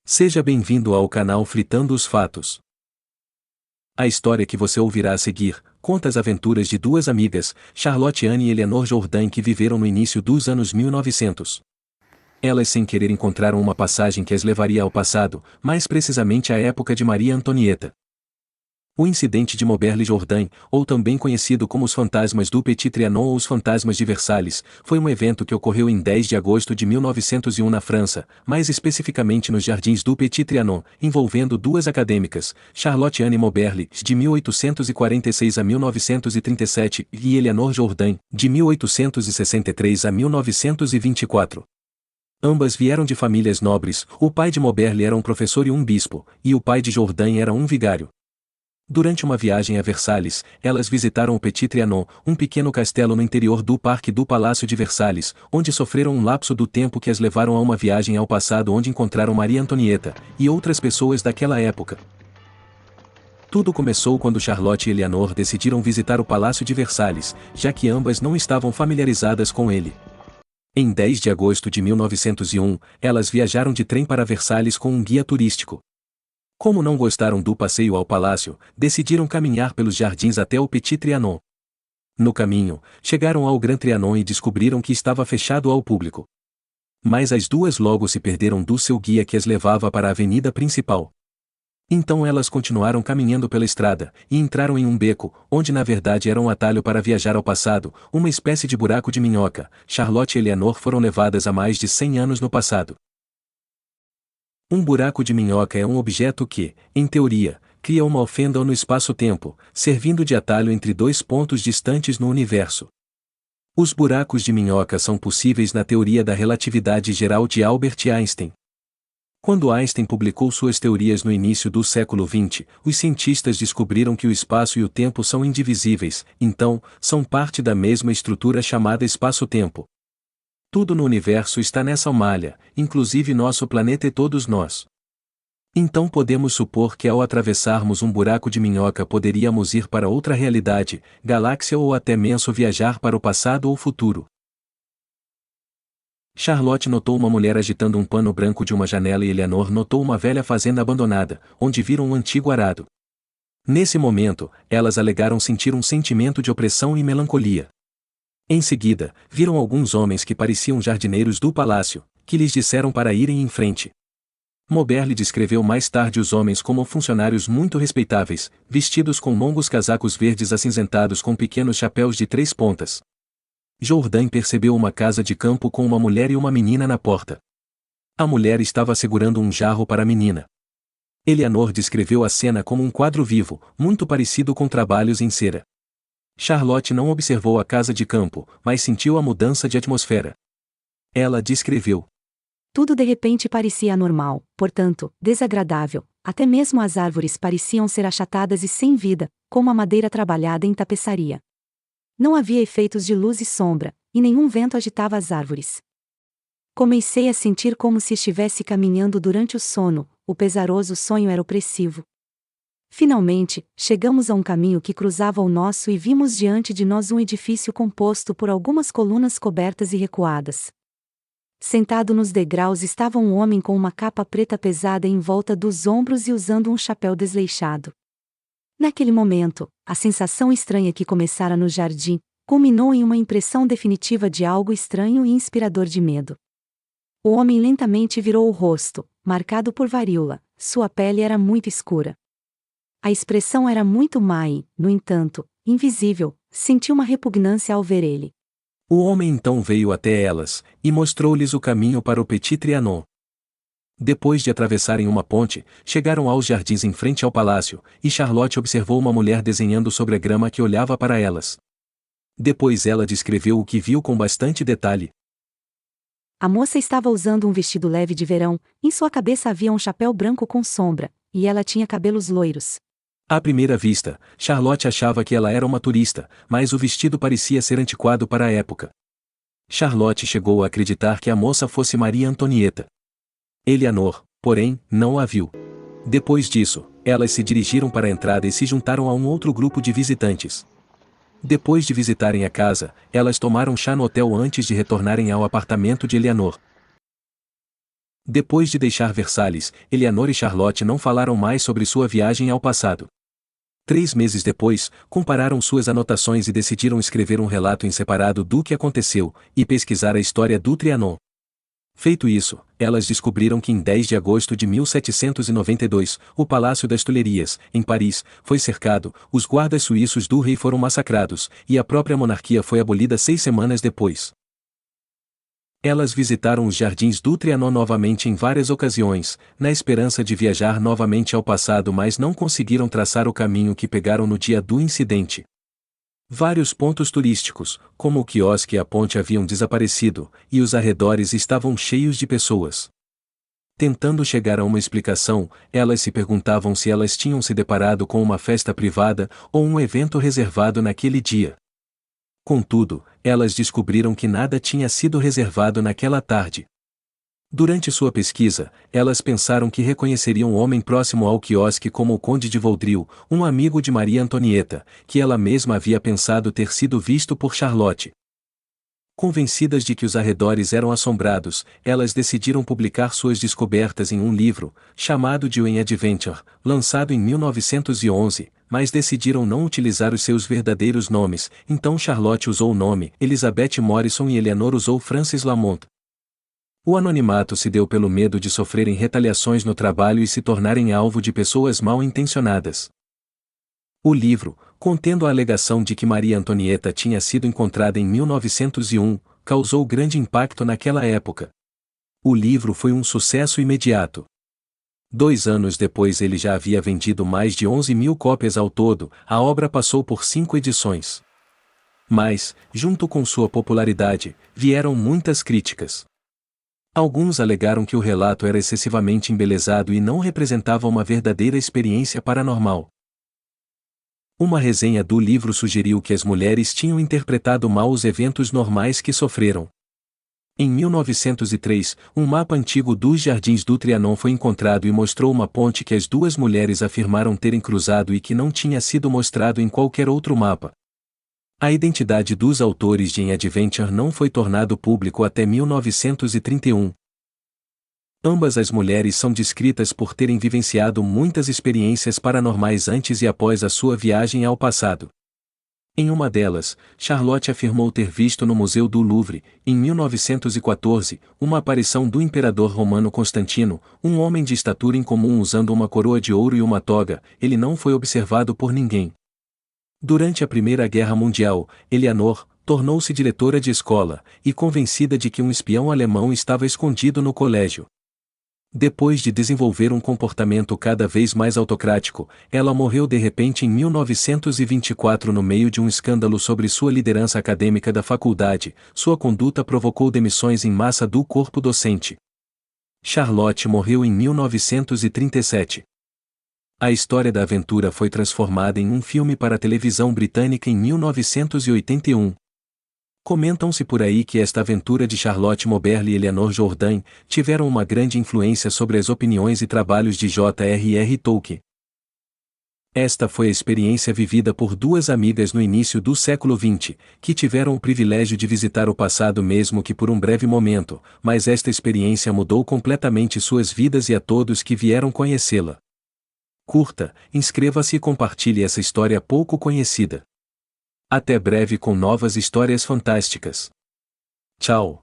Seja bem-vindo ao canal Fritando os Fatos. A história que você ouvirá a seguir conta as aventuras de duas amigas, Charlotte Anne e Eleanor Jourdain, que viveram no início dos anos 1900. Elas sem querer encontraram uma passagem que as levaria ao passado, mais precisamente à época de Maria Antonieta. O incidente de Moberly-Jourdain, ou também conhecido como os fantasmas do Petit Trianon ou os fantasmas de Versalhes, foi um evento que ocorreu em 10 de agosto de 1901 na França, mais especificamente nos jardins do Petit Trianon, envolvendo duas acadêmicas, Charlotte Anne Moberly, de 1846 a 1937, e Eleanor Jourdain, de 1863 a 1924. Ambas vieram de famílias nobres. O pai de Moberly era um professor e um bispo, e o pai de Jourdain era um vigário. Durante uma viagem a Versalhes, elas visitaram o Petit Trianon, um pequeno castelo no interior do Parque do Palácio de Versalhes, onde sofreram um lapso do tempo que as levaram a uma viagem ao passado onde encontraram Maria Antonieta e outras pessoas daquela época. Tudo começou quando Charlotte e Eleanor decidiram visitar o Palácio de Versalhes, já que ambas não estavam familiarizadas com ele. Em 10 de agosto de 1901, elas viajaram de trem para Versalhes com um guia turístico. Como não gostaram do passeio ao palácio, decidiram caminhar pelos jardins até o Petit Trianon. No caminho, chegaram ao Grand Trianon e descobriram que estava fechado ao público. Mas as duas logo se perderam do seu guia que as levava para a avenida principal. Então elas continuaram caminhando pela estrada, e entraram em um beco, onde na verdade era um atalho para viajar ao passado, uma espécie de buraco de minhoca. Charlotte e Eleanor foram levadas há mais de 100 anos no passado. Um buraco de minhoca é um objeto que, em teoria, cria uma fenda no espaço-tempo, servindo de atalho entre dois pontos distantes no universo. Os buracos de minhoca são possíveis na teoria da relatividade geral de Albert Einstein. Quando Einstein publicou suas teorias no início do século XX, os cientistas descobriram que o espaço e o tempo são indivisíveis, então, são parte da mesma estrutura chamada espaço-tempo. Tudo no universo está nessa malha, inclusive nosso planeta e todos nós. Então podemos supor que ao atravessarmos um buraco de minhoca poderíamos ir para outra realidade, galáxia ou até mesmo viajar para o passado ou futuro. Charlotte notou uma mulher agitando um pano branco de uma janela e Eleanor notou uma velha fazenda abandonada, onde viram um antigo arado. Nesse momento, elas alegaram sentir um sentimento de opressão e melancolia. Em seguida, viram alguns homens que pareciam jardineiros do palácio, que lhes disseram para irem em frente. Moberly descreveu mais tarde os homens como funcionários muito respeitáveis, vestidos com longos casacos verdes acinzentados com pequenos chapéus de 3 pontas. Jourdain percebeu uma casa de campo com uma mulher e uma menina na porta. A mulher estava segurando um jarro para a menina. Eleanor descreveu a cena como um quadro vivo, muito parecido com trabalhos em cera. Charlotte não observou a casa de campo, mas sentiu a mudança de atmosfera. Ela descreveu: tudo de repente parecia anormal, portanto, desagradável, até mesmo as árvores pareciam ser achatadas e sem vida, como a madeira trabalhada em tapeçaria. Não havia efeitos de luz e sombra, e nenhum vento agitava as árvores. Comecei a sentir como se estivesse caminhando durante o sono, o pesaroso sonho era opressivo. Finalmente, chegamos a um caminho que cruzava o nosso e vimos diante de nós um edifício composto por algumas colunas cobertas e recuadas. Sentado nos degraus estava um homem com uma capa preta pesada em volta dos ombros e usando um chapéu desleixado. Naquele momento, a sensação estranha que começara no jardim, culminou em uma impressão definitiva de algo estranho e inspirador de medo. O homem lentamente virou o rosto, marcado por varíola, sua pele era muito escura. A expressão era muito má e, no entanto, invisível, senti uma repugnância ao ver ele. O homem então veio até elas, e mostrou-lhes o caminho para o Petit Trianon. Depois de atravessarem uma ponte, chegaram aos jardins em frente ao palácio, e Charlotte observou uma mulher desenhando sobre a grama que olhava para elas. Depois ela descreveu o que viu com bastante detalhe. A moça estava usando um vestido leve de verão, em sua cabeça havia um chapéu branco com sombra, e ela tinha cabelos loiros. À primeira vista, Charlotte achava que ela era uma turista, mas o vestido parecia ser antiquado para a época. Charlotte chegou a acreditar que a moça fosse Maria Antonieta. Eleanor, porém, não a viu. Depois disso, elas se dirigiram para a entrada e se juntaram a um outro grupo de visitantes. Depois de visitarem a casa, elas tomaram chá no hotel antes de retornarem ao apartamento de Eleanor. Depois de deixar Versalhes, Eleanor e Charlotte não falaram mais sobre sua viagem ao passado. 3 meses depois, compararam suas anotações e decidiram escrever um relato em separado do que aconteceu, e pesquisar a história do Trianon. Feito isso, elas descobriram que em 10 de agosto de 1792, o Palácio das Tulherias, em Paris, foi cercado, os guardas suíços do rei foram massacrados, e a própria monarquia foi abolida 6 semanas depois. Elas visitaram os jardins do Trianon novamente em várias ocasiões, na esperança de viajar novamente ao passado, mas não conseguiram traçar o caminho que pegaram no dia do incidente. Vários pontos turísticos, como o quiosque e a ponte haviam desaparecido, e os arredores estavam cheios de pessoas. Tentando chegar a uma explicação, elas se perguntavam se elas tinham se deparado com uma festa privada ou um evento reservado naquele dia. Contudo, elas descobriram que nada tinha sido reservado naquela tarde. Durante sua pesquisa, elas pensaram que reconheceriam um homem próximo ao quiosque como o Conde de Vaudreuil, um amigo de Maria Antonieta, que ela mesma havia pensado ter sido visto por Charlotte. Convencidas de que os arredores eram assombrados, elas decidiram publicar suas descobertas em um livro, chamado de An Adventure, lançado em 1911, mas decidiram não utilizar os seus verdadeiros nomes, então Charlotte usou o nome Elizabeth Morrison e Eleanor usou Frances Lamont. O anonimato se deu pelo medo de sofrerem retaliações no trabalho e se tornarem alvo de pessoas mal intencionadas. O livro, contendo a alegação de que Maria Antonieta tinha sido encontrada em 1901, causou grande impacto naquela época. O livro foi um sucesso imediato. 2 anos depois ele já havia vendido mais de 11.000 cópias ao todo, a obra passou por 5 edições. Mas, junto com sua popularidade, vieram muitas críticas. Alguns alegaram que o relato era excessivamente embelezado e não representava uma verdadeira experiência paranormal. Uma resenha do livro sugeriu que as mulheres tinham interpretado mal os eventos normais que sofreram. Em 1903, um mapa antigo dos Jardins do Trianon foi encontrado e mostrou uma ponte que as 2 mulheres afirmaram terem cruzado e que não tinha sido mostrado em qualquer outro mapa. A identidade dos autores de An Adventure não foi tornado público até 1931. Ambas as mulheres são descritas por terem vivenciado muitas experiências paranormais antes e após a sua viagem ao passado. Em uma delas, Charlotte afirmou ter visto no Museu do Louvre, em 1914, uma aparição do imperador romano Constantino, um homem de estatura incomum usando uma coroa de ouro e uma toga. Ele não foi observado por ninguém. Durante a Primeira Guerra Mundial, Eleanor tornou-se diretora de escola, e convencida de que um espião alemão estava escondido no colégio. Depois de desenvolver um comportamento cada vez mais autocrático, ela morreu de repente em 1924 no meio de um escândalo sobre sua liderança acadêmica da faculdade. Sua conduta provocou demissões em massa do corpo docente. Charlotte morreu em 1937. A história da aventura foi transformada em um filme para a televisão britânica em 1981. Comentam-se por aí que esta aventura de Charlotte Moberly e Eleanor Jourdain tiveram uma grande influência sobre as opiniões e trabalhos de J.R.R. Tolkien. Esta foi a experiência vivida por 2 amigas no início do século XX, que tiveram o privilégio de visitar o passado mesmo que por um breve momento, mas esta experiência mudou completamente suas vidas e a todos que vieram conhecê-la. Curta, inscreva-se e compartilhe essa história pouco conhecida. Até breve com novas histórias fantásticas. Tchau!